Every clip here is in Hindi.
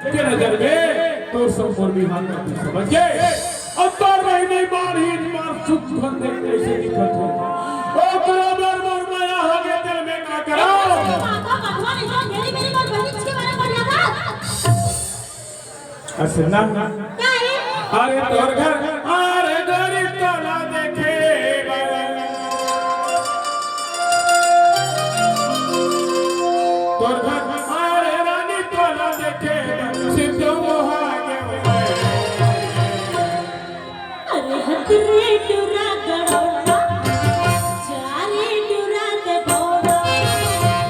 के नजर में तो संपूर्ण विहार का तू समझ गए अब तो महीने बार ही मार सुख भर दे कैसे दिक्कत हो ओ बराबर मोर माया हो गए दिल में क्या करो माता भगवान जो मेरी बात बनी इसके बारे में पढ़ा था हसना क्या है अरे तोर घर अरे गरीब तो ना देखे तोर घर अरे रानी तो ना देखे सिद्ध मोहा अरे हतरे टुरा गड़ोड़ा चारे टुरा गड़ोड़ा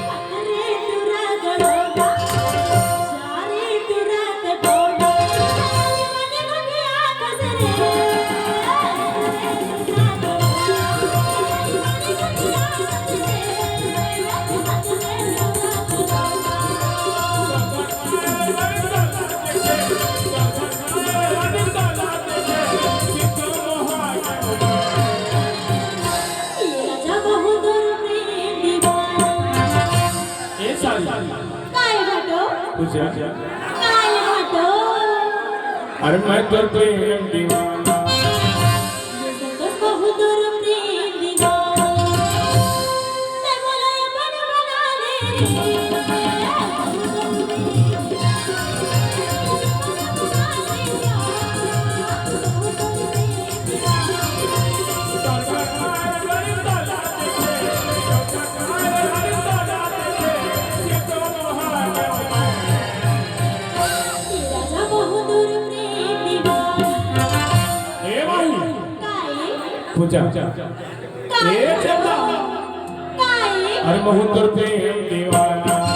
हतरे टुरा गड़ोड़ा चारे टुरा गड़ोड़ा मने मने आकाश रे अरे मैं तो प्रेम दीवाना बहुदूर प्रेम दीवाना मैं बोला ये बना ले पूजा ए चला अरे बहुत प्रेम दीवाना